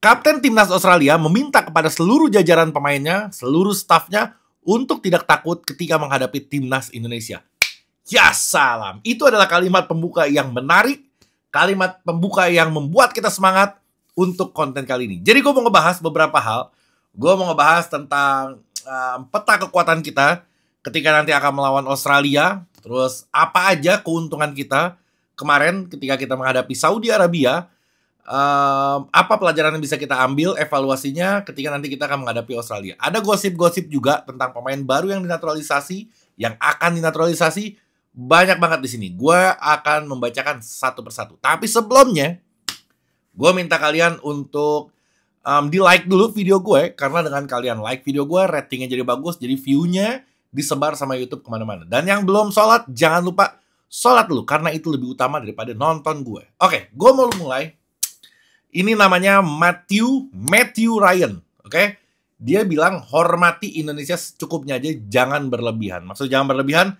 Kapten Timnas Australia meminta kepada seluruh jajaran pemainnya, seluruh stafnya untuk tidak takut ketika menghadapi Timnas Indonesia. Ya salam, itu adalah kalimat pembuka yang menarik, kalimat pembuka yang membuat kita semangat untuk konten kali ini. Jadi gue mau ngebahas beberapa hal. Gue mau ngebahas tentang peta kekuatan kita ketika nanti akan melawan Australia. Terus apa aja keuntungan kita kemarin ketika kita menghadapi Saudi Arabia. Apa pelajaran yang bisa kita ambil, evaluasinya ketika nanti kita akan menghadapi Australia. Ada gosip-gosip juga tentang pemain baru yang dinaturalisasi, yang akan dinaturalisasi. Banyak banget di sini. Gue akan membacakan satu persatu. Tapi sebelumnya, gue minta kalian untuk di-like dulu video gue. Karena dengan kalian like video gue, ratingnya jadi bagus, jadi view-nya disebar sama YouTube kemana-mana. Dan yang belum sholat, jangan lupa sholat dulu. Karena itu lebih utama daripada nonton gue. Oke, gue mau mulai. Ini namanya Matthew Ryan, oke? Dia bilang hormati Indonesia secukupnya aja, jangan berlebihan. Maksud jangan berlebihan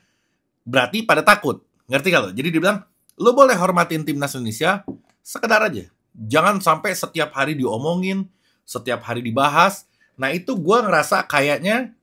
berarti pada takut. Ngerti gak lo? Jadi dia bilang, lo boleh hormatin timnas Indonesia sekedar aja. Jangan sampai setiap hari diomongin, setiap hari dibahas. Nah itu gue ngerasa kayaknya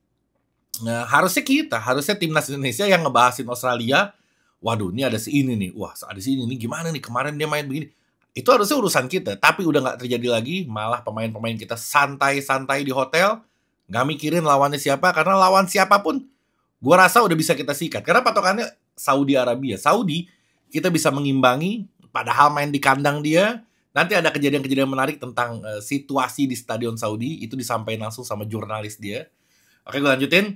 harusnya timnas Indonesia yang ngebahasin Australia. Waduh, ini ada si ini nih. Wah, ada si ini nih. Gimana nih kemarin dia main begini. Itu harusnya urusan kita, tapi udah nggak terjadi lagi. Malah pemain-pemain kita santai-santai di hotel, nggak mikirin lawannya siapa, karena lawan siapapun, gue rasa udah bisa kita sikat. Karena patokannya Saudi Arabia. Saudi, kita bisa mengimbangi, padahal main di kandang dia. Nanti ada kejadian-kejadian menarik tentang situasi di Stadion Saudi, itu disampaikan langsung sama jurnalis dia. Oke, gue lanjutin.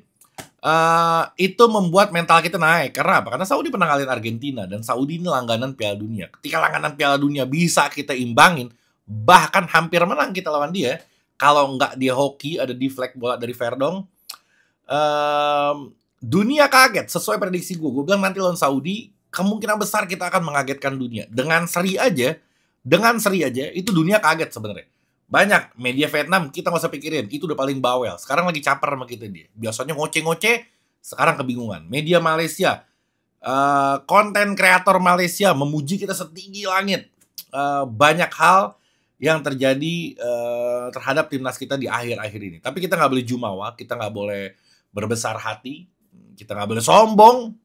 Itu membuat mental kita naik. Karena apa? Karena Saudi pernah ngalahin Argentina. Dan Saudi ini langganan Piala Dunia. Ketika langganan Piala Dunia bisa kita imbangin, bahkan hampir menang kita lawan dia. Kalau nggak dia hoki, ada deflect bola dari Verdong, dunia kaget. Sesuai prediksi gue bilang nanti lawan Saudi, kemungkinan besar kita akan mengagetkan dunia. Dengan seri aja, itu dunia kaget sebenarnya. Banyak media Vietnam, kita nggak usah pikirin, itu udah paling bawel. Sekarang lagi caper sama kita dia. Biasanya ngoceh-ngoceh, sekarang kebingungan. Media Malaysia, konten kreator Malaysia memuji kita setinggi langit. Banyak hal yang terjadi terhadap timnas kita di akhir-akhir ini. Tapi kita nggak boleh jumawa, kita nggak boleh berbesar hati, kita nggak boleh sombong.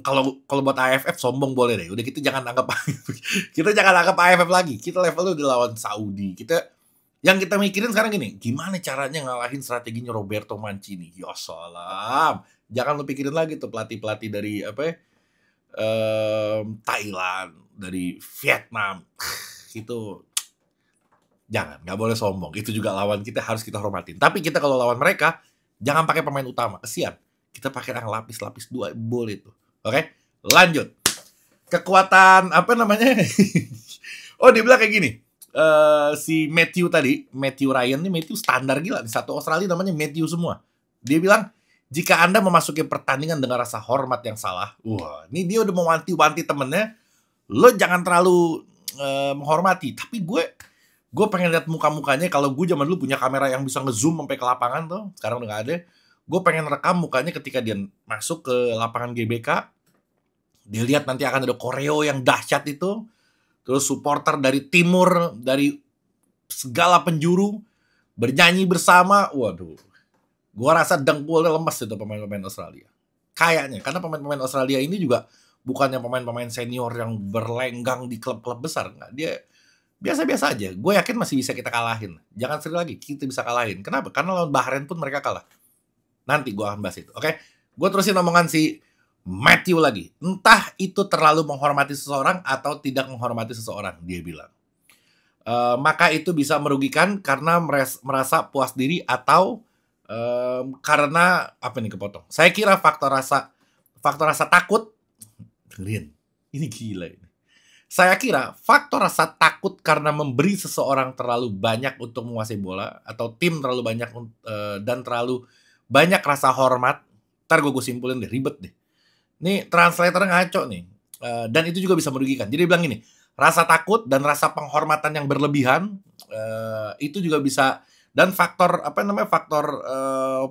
Kalau buat AFF sombong boleh deh. Udah kita jangan anggap AFF lagi. Kita levelnya udah lawan Saudi. Yang kita mikirin sekarang gini, gimana caranya ngalahin strateginya Roberto Mancini? Ya salam. Jangan lu pikirin lagi tuh pelatih-pelatih dari Thailand, dari Vietnam. Itu jangan, nggak boleh sombong. Itu juga lawan kita, harus kita hormatin. Tapi kita kalau lawan mereka, jangan pakai pemain utama, kesian. Kita pakai yang lapis-lapis 2 boleh itu. Oke, lanjut. Kekuatan apa namanya? Oh, dia bilang kayak gini. Si Matthew Ryan nih, Matthew standar gila. Di satu Australia namanya Matthew semua. Dia bilang, jika Anda memasuki pertandingan dengan rasa hormat yang salah, wah, ini dia udah mewanti-wanti temennya, lo jangan terlalu menghormati. Tapi gue pengen lihat muka-mukanya. Kalau gue zaman dulu punya kamera yang bisa ngezoom sampai ke lapangan tuh, sekarang udah gak ada. Gue pengen rekam mukanya ketika dia masuk ke lapangan GBK. Dia lihat nanti akan ada koreo yang dahsyat itu. Terus supporter dari timur, dari segala penjuru, bernyanyi bersama. Waduh, gue rasa dengkulnya lemes itu pemain-pemain Australia. Kayaknya, karena pemain-pemain Australia ini juga bukannya pemain-pemain senior yang berlenggang di klub-klub besar. Nggak, dia biasa-biasa aja. Gue yakin masih bisa kita kalahin. Jangan seri lagi, kita bisa kalahin. Kenapa? Karena lawan Bahrain pun mereka kalah. Nanti gue akan bahas itu, oke? Gue terusin omongan si Matthew lagi. Entah itu terlalu menghormati seseorang atau tidak menghormati seseorang, dia bilang. Maka itu bisa merugikan karena merasa puas diri atau karena apa nih kepotong. Saya kira faktor rasa takut. Dengerin, ini gila ini. Saya kira faktor rasa takut karena memberi seseorang terlalu banyak untuk menguasai bola atau tim terlalu banyak dan terlalu banyak rasa hormat. Ntar gue simpulin deh, ribet deh. Nih translator ngaco nih. Dan itu juga bisa merugikan. Jadi dia bilang gini, rasa takut dan rasa penghormatan yang berlebihan itu juga bisa. Dan faktor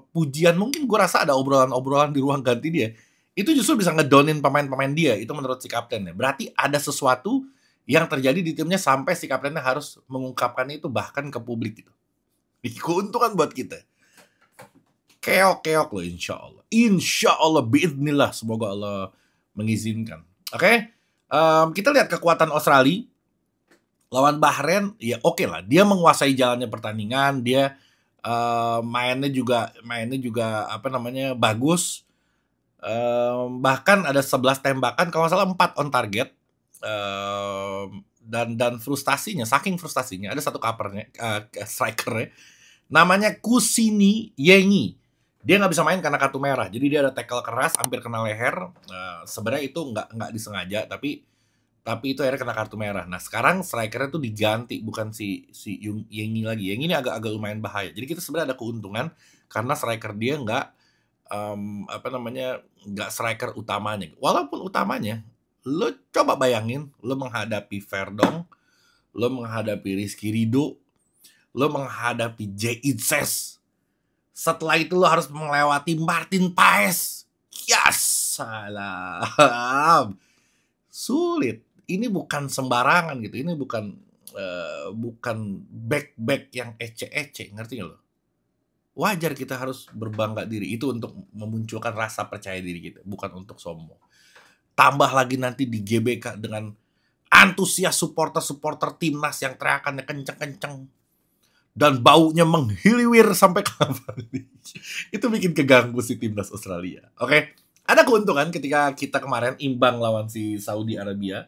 pujian, mungkin gue rasa ada obrolan-obrolan di ruang ganti dia. Itu justru bisa ngedownin pemain-pemain dia. Itu menurut si kaptennya. Berarti ada sesuatu yang terjadi di timnya sampai si kaptennya harus mengungkapkan itu bahkan ke publik gitu. Ini keuntungan buat kita. Keok-keok loh insya Allah biidznillah, semoga Allah mengizinkan. Oke. Kita lihat kekuatan Australia lawan Bahrain, ya oke lah, dia menguasai jalannya pertandingan, dia mainnya juga apa namanya bagus. Bahkan ada 11 tembakan, kalau nggak salah 4 on target. Dan saking frustasinya ada satu covernya, strikernya namanya Kusini Yengi. Dia nggak bisa main karena kartu merah, jadi dia ada tackle keras hampir kena leher. Sebenarnya itu nggak disengaja, tapi itu akhirnya kena kartu merah. Nah sekarang strikernya tuh diganti, bukan si Yengi lagi. Yang ini agak lumayan bahaya. Jadi kita sebenarnya ada keuntungan karena striker dia nggak striker utamanya. Walaupun utamanya, lo coba bayangin, lo menghadapi Verdong, lo menghadapi Rizky Ridho, lo menghadapi Jay Itzes. Setelah itu lo harus melewati Martin Paes. Ya salam. Sulit. Ini bukan sembarangan gitu. Ini bukan back yang ece-ece, ngerti nggak lo? Wajar kita harus berbangga diri. Itu untuk memunculkan rasa percaya diri kita, bukan untuk sombong. Tambah lagi nanti di GBK dengan antusias supporter timnas yang teriakannya kenceng-kenceng dan baunya menghiliwir sampai kapan. Itu bikin keganggu si timnas Australia. Oke. Ada keuntungan ketika kita kemarin imbang lawan si Saudi Arabia.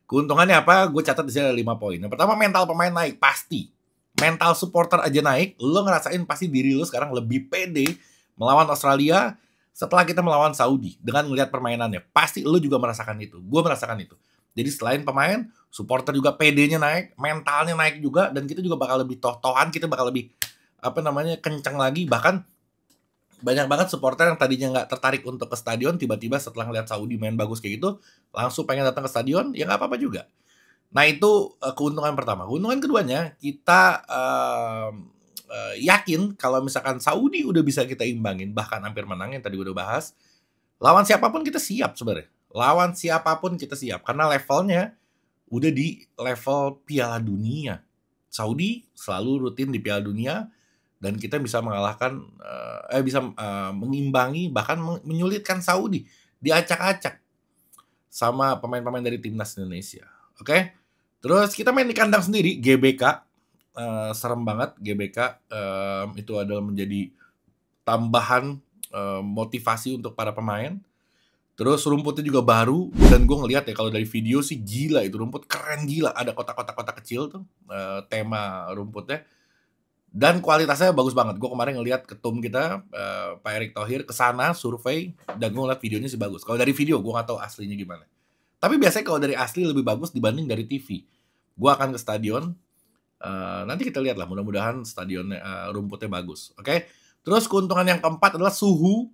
Keuntungannya apa? Gue catat di sini ada 5 poin. Yang pertama, mental pemain naik, pasti. Mental supporter aja naik, lo ngerasain pasti diri lo sekarang lebih pede melawan Australia setelah kita melawan Saudi dengan ngelihat permainannya. Pasti lo juga merasakan itu. Gue merasakan itu. Jadi selain pemain, supporter juga PD-nya naik, mentalnya naik juga, dan kita juga bakal lebih toh-tohan, kita bakal lebih kencang lagi. Bahkan banyak banget supporter yang tadinya nggak tertarik untuk ke stadion, tiba-tiba setelah ngeliat Saudi main bagus kayak gitu, langsung pengen datang ke stadion, ya nggak apa-apa juga. Nah itu keuntungan pertama. Keuntungan keduanya, kita yakin kalau misalkan Saudi udah bisa kita imbangin, bahkan hampir menang yang tadi udah bahas, lawan siapapun kita siap sebenarnya. Lawan siapapun kita siap, karena levelnya udah di level Piala Dunia. Saudi selalu rutin di Piala Dunia, dan kita bisa mengalahkan, mengimbangi, bahkan menyulitkan Saudi, diacak-acak sama pemain-pemain dari timnas Indonesia. Oke? Terus kita main di kandang sendiri, GBK, serem banget GBK. Itu adalah menjadi tambahan motivasi untuk para pemain. Terus rumputnya juga baru, dan gue ngeliat ya kalau dari video sih gila, itu rumput keren gila, ada kotak-kotak kecil tuh, tema rumputnya. Dan kualitasnya bagus banget. Gue kemarin ngeliat ketum kita, Pak Erick Thohir, kesana survei, dan gue ngeliat videonya sih bagus. Kalau dari video, gue nggak tahu aslinya gimana. Tapi biasanya kalau dari asli lebih bagus dibanding dari TV. Gue akan ke stadion, nanti kita lihat lah, mudah-mudahan stadionnya rumputnya bagus. Oke? Terus keuntungan yang keempat adalah suhu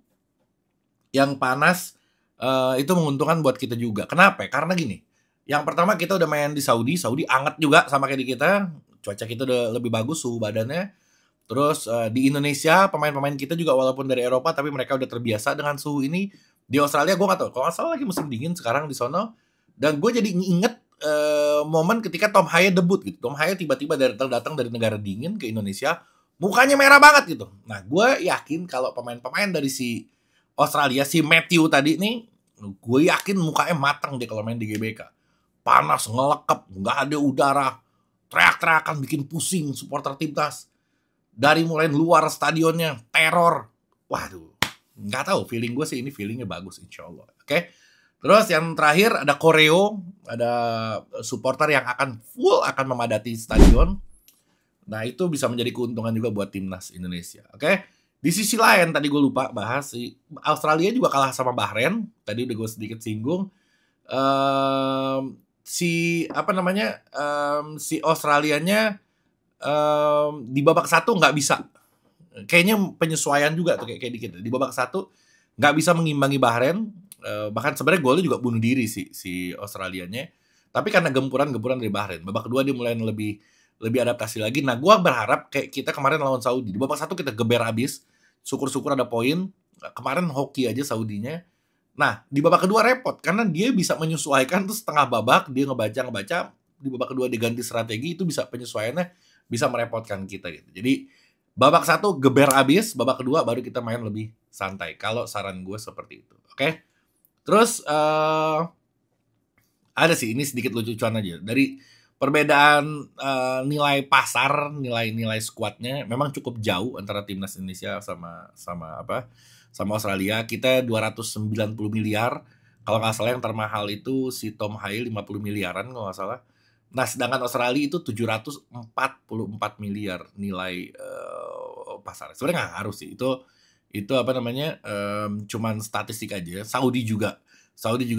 yang panas, itu menguntungkan buat kita juga. Kenapa? Karena gini, yang pertama kita udah main di Saudi anget juga sama kayak di kita. Cuaca kita udah lebih bagus suhu badannya. Terus di Indonesia pemain-pemain kita juga walaupun dari Eropa tapi mereka udah terbiasa dengan suhu ini. Di Australia gue nggak tahu, kalau nggak salah lagi musim dingin sekarang di sono. Dan gue jadi inget momen ketika Tom Haya debut gitu. Tom Haya tiba-tiba datang dari negara dingin ke Indonesia, mukanya merah banget gitu. Nah gue yakin kalau pemain-pemain dari si Australia, si Matthew tadi nih, gue yakin mukanya matang deh kalau main di GBK. Panas, ngelekep, nggak ada udara, teriak-teriakan bikin pusing supporter timnas. Dari mulai luar stadionnya, teror. Waduh, nggak tahu, feeling gue sih ini feelingnya bagus insya Allah. Oke. Terus yang terakhir ada koreo, ada supporter yang akan memadati stadion. Nah itu bisa menjadi keuntungan juga buat timnas Indonesia. Oke. Di sisi lain tadi gue lupa bahas, Australia juga kalah sama Bahrain. Tadi udah gue sedikit singgung. Si Australianya di babak satu nggak bisa, kayaknya penyesuaian juga tuh kayak dikit. Di babak satu nggak bisa mengimbangi Bahrain, bahkan sebenarnya golnya juga bunuh diri si Australianya, tapi karena gempuran dari Bahrain. Babak kedua dia mulai lebih adaptasi lagi. Nah gue berharap kayak kita kemarin lawan Saudi, di babak satu kita geber abis, syukur-syukur ada poin. Kemarin hoki aja Saudinya. Nah, di babak kedua repot karena dia bisa menyesuaikan, terus setengah babak dia ngebaca di babak kedua diganti strategi, itu bisa penyesuaiannya bisa merepotkan kita gitu. Jadi babak satu geber abis, babak kedua baru kita main lebih santai. Kalau saran gue seperti itu. Oke. Terus ada sih, ini sedikit lucu-lucuan aja. Dari perbedaan nilai pasar, nilai skuadnya memang cukup jauh antara timnas Indonesia sama Australia. Kita 290 miliar. Kalau nggak salah yang termahal itu si Tom Hale 50 miliaran kalau nggak salah. Nah, sedangkan Australia itu 744 miliar nilai pasar. Sebenarnya nggak harus sih. Itu apa namanya? Cuman statistik aja. Saudi juga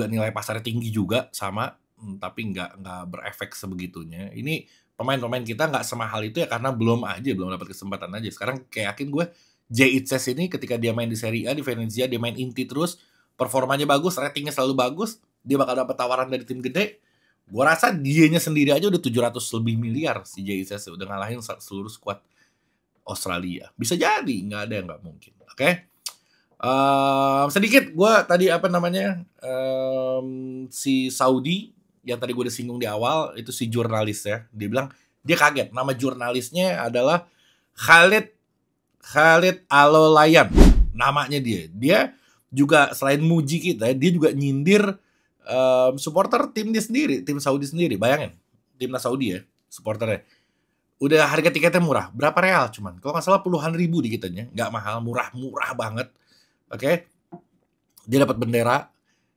nilai pasarnya tinggi juga sama, tapi nggak berefek sebegitunya. Ini pemain-pemain kita nggak semahal itu ya karena belum dapat kesempatan aja. Sekarang kayak yakin gue Itses ini ketika dia main di Serie A di Venezia, dia main inti terus, performanya bagus, ratingnya selalu bagus, dia bakal dapat tawaran dari tim gede. Gue rasa dianya sendiri aja udah 700 lebih miliar si Itses, udah ngalahin seluruh skuad Australia. Bisa jadi, nggak ada yang nggak mungkin. Oke? Sedikit gue tadi si Saudi yang tadi gue udah singgung di awal, itu si jurnalis ya, dia bilang dia kaget, nama jurnalisnya adalah Khalid Alolayan namanya. Dia juga selain muji kita, dia juga nyindir supporter tim Saudi sendiri. Bayangin, timnas Saudi ya, supporternya udah harga tiketnya murah, berapa real cuman, kalau nggak salah puluhan ribu dikitnya, nggak mahal, murah banget. Oke. Dia dapat bendera,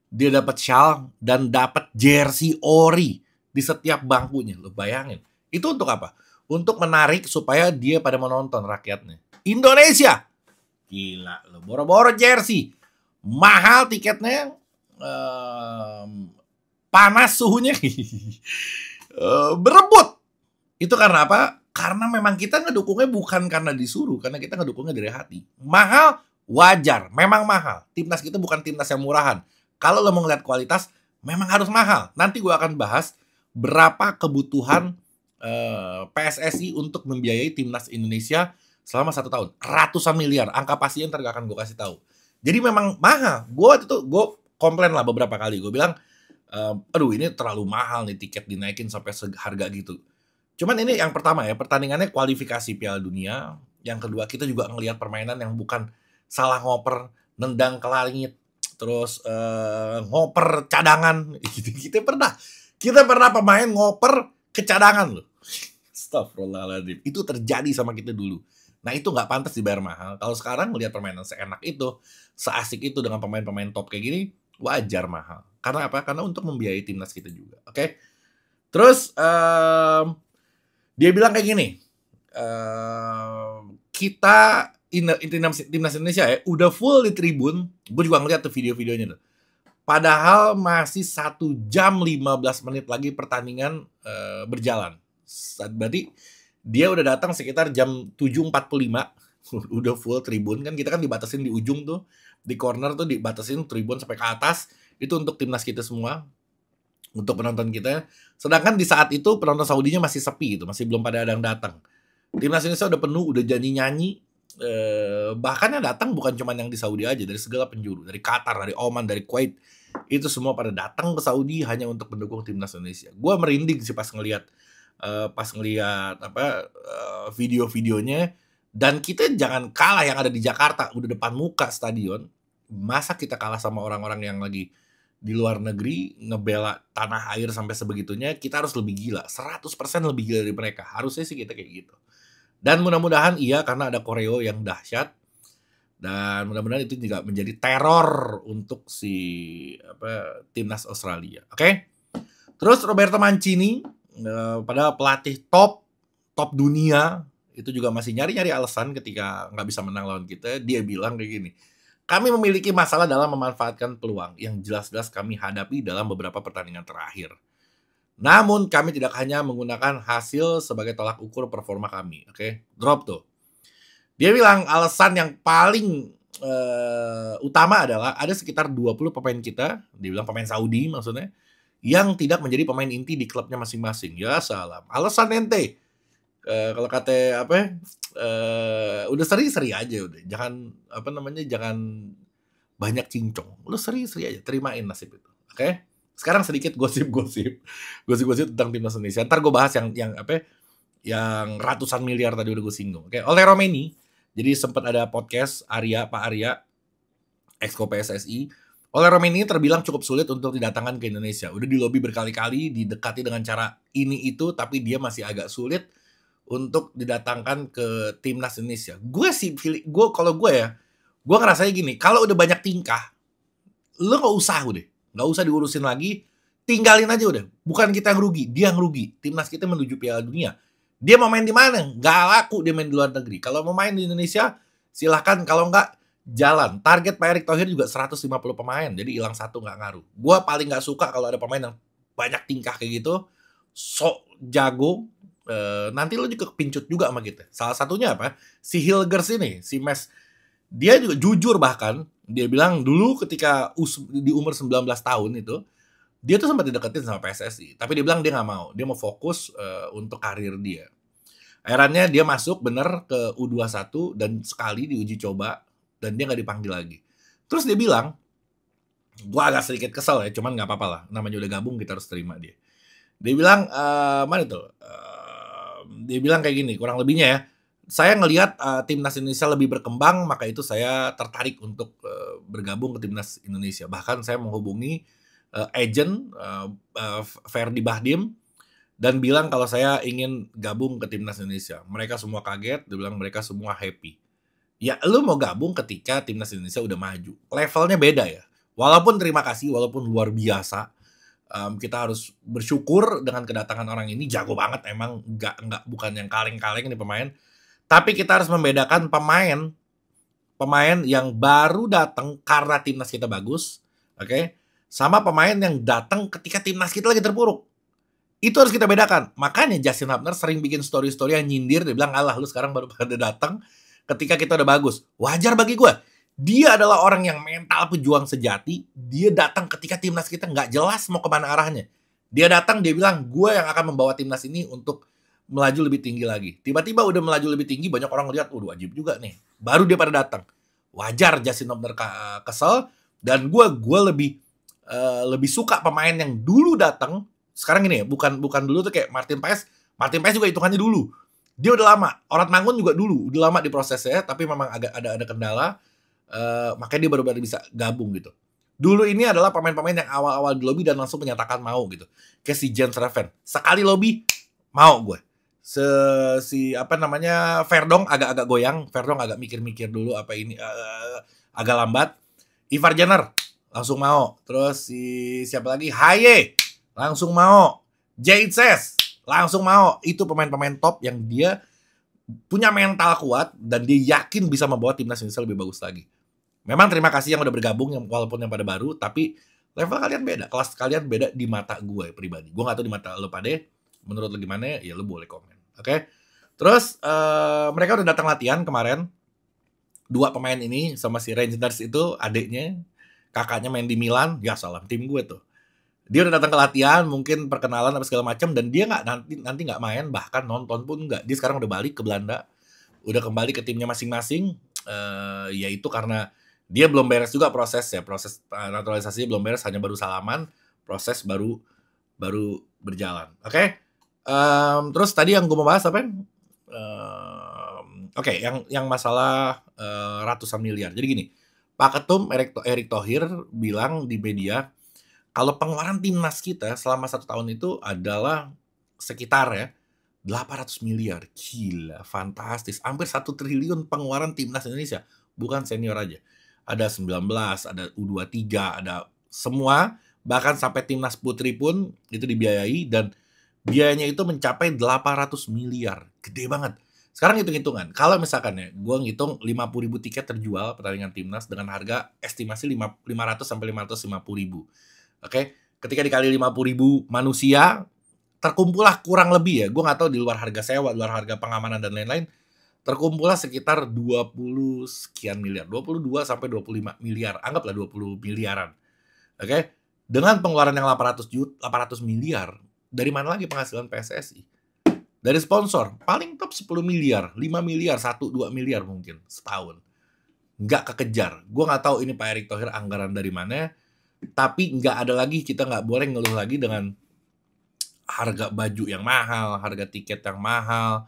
dia dapat shawl, dan dapat jersey ori di setiap bangkunya. Lo bayangin. Itu untuk apa? Untuk menarik supaya dia pada menonton rakyatnya. Indonesia. Gila lo, boro-boro jersey. Mahal tiketnya. Panas suhunya. Berebut. Itu karena apa? Karena memang kita ngedukungnya bukan karena disuruh, karena kita ngedukungnya dari hati. Mahal, wajar, memang mahal. Timnas kita bukan timnas yang murahan. Kalau lo mau ngeliat kualitas, memang harus mahal. Nanti gue akan bahas berapa kebutuhan PSSI untuk membiayai timnas Indonesia selama 1 tahun. Ratusan miliar, angka pastinya ntar gak akan gue kasih tahu. Jadi memang mahal. Gue komplain lah beberapa kali. Gue bilang, aduh ini terlalu mahal nih tiket dinaikin sampai harga gitu. Cuman ini yang pertama ya, pertandingannya kualifikasi Piala Dunia. Yang kedua, kita juga ngelihat permainan yang bukan salah ngoper, nendang ke langit, terus ngoper cadangan. Kita pernah pemain ngoper ke cadangan loh. Astagfirullahaladzim. Itu terjadi sama kita dulu. Nah itu nggak pantas dibayar mahal. Kalau sekarang melihat permainan seenak itu, seasik itu dengan pemain-pemain top kayak gini, wajar mahal. Karena apa? Karena untuk membiayai timnas kita juga. Oke? Terus dia bilang kayak gini, kita timnas Indonesia ya udah full di tribun. Gue juga ngeliat tuh video-videonya tuh. Padahal masih 1 jam 15 menit lagi pertandingan berjalan. Berarti dia udah datang sekitar jam 7.45. Udah full tribun kan, kita kan dibatasin di ujung tuh, di corner tuh dibatasin tribun sampai ke atas. Itu untuk timnas kita semua, untuk penonton kita. Sedangkan di saat itu penonton Saudinya masih sepi gitu, masih belum pada ada yang datang. Timnas Indonesia udah penuh, udah nyanyi-nyanyi. Bahkan yang datang bukan cuma yang di Saudi aja, dari segala penjuru, dari Qatar, dari Oman, dari Kuwait, itu semua pada datang ke Saudi hanya untuk mendukung timnas Indonesia. Gue merinding sih pas ngelihat video-videonya. Dan kita jangan kalah yang ada di Jakarta, udah depan muka stadion. Masa kita kalah sama orang-orang yang lagi di luar negeri ngebela tanah air sampai sebegitunya? Kita harus lebih gila, 100% lebih gila dari mereka. Harusnya sih kita kayak gitu. Dan mudah-mudahan iya, karena ada koreo yang dahsyat. Dan mudah-mudahan itu juga menjadi teror untuk timnas Australia. Oke? Terus Roberto Mancini, pada pelatih top dunia, itu juga masih nyari-nyari alasan ketika nggak bisa menang lawan kita. Dia bilang kayak gini, kami memiliki masalah dalam memanfaatkan peluang yang jelas-jelas kami hadapi dalam beberapa pertandingan terakhir. Namun kami tidak hanya menggunakan hasil sebagai tolak ukur performa kami. Oke? Drop tuh. Dia bilang alasan yang paling utama adalah ada sekitar 20 pemain kita, dia bilang pemain Saudi maksudnya, yang tidak menjadi pemain inti di klubnya masing-masing. Ya salam. Alasan ente. Kalau kata udah seri-seri aja udah. Jangan banyak cincong. Lu seri-seri aja, terimain nasib itu. Oke? Sekarang sedikit gosip tentang timnas Indonesia. Ntar gue bahas yang apa? Yang ratusan miliar tadi udah gue singgung. Oke, oleh Romeni. Jadi sempat ada podcast Pak Arya, exco PSSI. Oleh Romeni terbilang cukup sulit untuk didatangkan ke Indonesia. Udah dilobi berkali-kali, didekati dengan cara ini itu, tapi dia masih agak sulit untuk didatangkan ke timnas Indonesia. Kalau gue ya, gue ngerasanya gini, kalau udah banyak tingkah, lo nggak usah diurusin lagi, tinggalin aja udah. Bukan kita yang rugi, dia yang rugi. Timnas kita menuju Piala Dunia. Dia mau main di mana? Nggak laku dia main di luar negeri. Kalau mau main di Indonesia, silahkan. Kalau nggak, jalan. Target Pak Erick Thohir juga 150 pemain, jadi hilang satu nggak ngaruh. Gue paling nggak suka kalau ada pemain yang banyak tingkah kayak gitu, sok jago, nanti lo juga kepincut juga sama kita. Salah satunya apa? Si Hilgers ini, si Mes, dia juga jujur bahkan, dia bilang dulu ketika di umur 19 tahun itu, dia tuh sempat dideketin sama PSSI, tapi dia bilang dia nggak mau, dia mau fokus untuk karir dia. Akhirnya dia masuk bener ke U21 dan sekali diuji coba dan dia nggak dipanggil lagi. Terus dia bilang, gue agak sedikit kesel ya, cuman nggak apa-apa lah, namanya udah gabung kita harus terima dia. Dia bilang, mana tuh? Dia bilang kayak gini, kurang lebihnya ya. Saya ngelihat timnas Indonesia lebih berkembang, maka itu saya tertarik untuk bergabung ke timnas Indonesia. Bahkan saya menghubungi agent Ferdi Bahdim dan bilang kalau saya ingin gabung ke timnas Indonesia. Mereka semua kaget, dia bilang mereka semua happy. Ya, lu mau gabung ketika timnas Indonesia udah maju. Levelnya beda ya. Walaupun terima kasih, walaupun luar biasa, kita harus bersyukur dengan kedatangan orang ini. Jago banget emang, bukan yang kaleng-kaleng ini pemain. Tapi kita harus membedakan pemain yang baru datang karena timnas kita bagus, oke? Sama pemain yang datang ketika timnas kita lagi terpuruk. Itu harus kita bedakan. Makanya Justin Hubner sering bikin story-story yang nyindir, dia bilang, alah lu sekarang baru pada datang ketika kita udah bagus. Wajar bagi gue. Dia adalah orang yang mental pejuang sejati. Dia datang ketika timnas kita nggak jelas mau kemana arahnya. Dia datang, dia bilang, gue yang akan membawa timnas ini untuk melaju lebih tinggi lagi. Tiba-tiba udah melaju lebih tinggi, banyak orang ngeliat, waduh wajib juga nih. Baru dia pada datang. Wajar Justin Hubner kesel. Dan gue lebih suka pemain yang dulu datang. Sekarang gini ya, bukan dulu tuh kayak Martin Paes juga hitungannya dulu. Dia udah lama. Orat Mangun juga dulu, udah lama di prosesnya, tapi memang agak ada kendala. Makanya dia baru bisa gabung gitu. Dulu ini adalah pemain-pemain yang awal-awal di lobby dan langsung menyatakan mau gitu. Kayak si Jens Reven. Sekali lobby, mau gue. Verdong agak goyang. Verdong agak mikir-mikir dulu apa ini, agak lambat. Ivar Jenner langsung mau. Terus siapa lagi? Haye langsung mau. Jaitzes langsung mau. Itu pemain-pemain top yang dia punya mental kuat dan dia yakin bisa membawa timnas Indonesia lebih bagus lagi. Memang terima kasih yang udah bergabung, walaupun yang pada baru, tapi level kalian beda, kelas kalian beda di mata gue pribadi. Gue gak tahu di mata lo pade, menurut lo gimana ya lo boleh komen. Oke? Terus mereka udah datang latihan kemarin. 2 pemain ini sama si Rangers itu adiknya, kakaknya main di Milan, ya salam tim gue tuh. Dia udah datang ke latihan, mungkin perkenalan apa segala macam, dan dia nggak nanti nggak main, bahkan nonton pun nggak. Dia sekarang udah balik ke Belanda, udah kembali ke timnya masing-masing. Yaitu karena dia belum beres juga proses naturalisasi belum beres, hanya baru salaman, proses baru berjalan. Oke? Terus tadi yang gue mau bahas apa? Oke, yang masalah ratusan miliar. Jadi gini, Pak Ketum Erick Thohir bilang di media, kalau pengeluaran timnas kita selama 1 tahun itu adalah sekitar ya 800 miliar. Gila, fantastis. Hampir 1 triliun pengeluaran timnas Indonesia. Bukan senior aja. Ada 19, ada U23, ada semua. Bahkan sampai timnas putri pun itu dibiayai. Dan biayanya itu mencapai 800 miliar. Gede banget. Sekarang hitung-hitungan. Kalau misalkan ya, gue ngitung 50.000 tiket terjual pertandingan timnas dengan harga estimasi 500 sampai 550.000. Oke, ketika dikali 50.000 manusia, terkumpullah kurang lebih ya, gue nggak tahu di luar harga sewa, luar harga pengamanan dan lain-lain, terkumpullah sekitar 20 sekian miliar, 22 sampai 25 miliar, anggaplah 20 miliaran. Oke, dengan pengeluaran yang 800 miliar, dari mana lagi penghasilan PSSI? Dari sponsor, paling top 10 miliar, 5 miliar, 1-2 miliar mungkin setahun. Nggak kekejar. Gue nggak tahu ini Pak Erick Thohir anggaran dari mana. Tapi nggak ada lagi, kita nggak boleh ngeluh lagi dengan harga baju yang mahal, harga tiket yang mahal.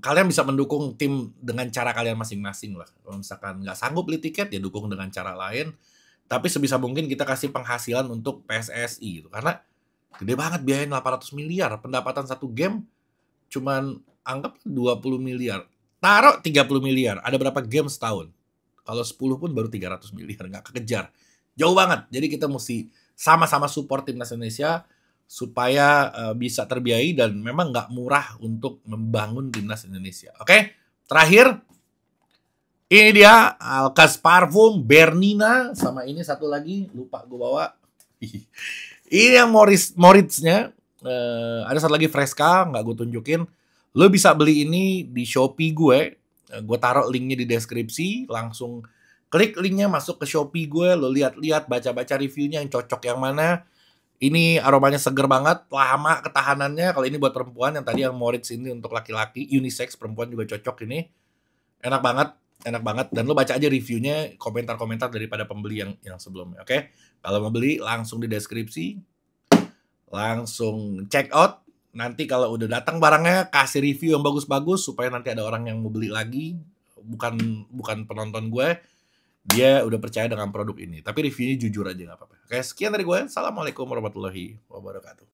Kalian bisa mendukung tim dengan cara kalian masing-masing lah. Kalau misalkan nggak sanggup beli tiket, ya dukung dengan cara lain. Tapi sebisa mungkin kita kasih penghasilan untuk PSSI gitu. Karena gede banget biayanya 800 miliar. Pendapatan satu game cuman anggap 20 miliar. Taruh 30 miliar. Ada berapa game setahun? Kalau 10 pun baru 300 miliar. Nggak kekejar. Jauh banget. Jadi kita mesti sama-sama support timnas Indonesia supaya bisa terbiayai dan memang nggak murah untuk membangun timnas Indonesia. Oke, terakhir ini dia Alkas Parfum Bernina sama ini satu lagi lupa gue bawa. Ini yang Moritz-nya. Ada satu lagi Fresca, nggak gue tunjukin. Lo bisa beli ini di Shopee gue. Gue taruh linknya di deskripsi. Langsung klik linknya, masuk ke Shopee gue. Lo lihat-lihat, baca-baca reviewnya yang cocok yang mana. Ini aromanya seger banget, lama ketahanannya. Kalau ini buat perempuan, yang tadi yang Moritz ini untuk laki-laki, unisex, perempuan juga cocok ini. Enak banget, enak banget. Dan lo baca aja reviewnya, komentar-komentar daripada pembeli yang sebelumnya, oke? Kalau mau beli, langsung di deskripsi. Langsung check out. Nanti kalau udah datang barangnya, kasih review yang bagus-bagus, supaya nanti ada orang yang mau beli lagi. Bukan penonton gue. Dia udah percaya dengan produk ini. Tapi reviewnya jujur aja, nggak apa-apa. Oke, sekian dari gue. Assalamualaikum warahmatullahi wabarakatuh.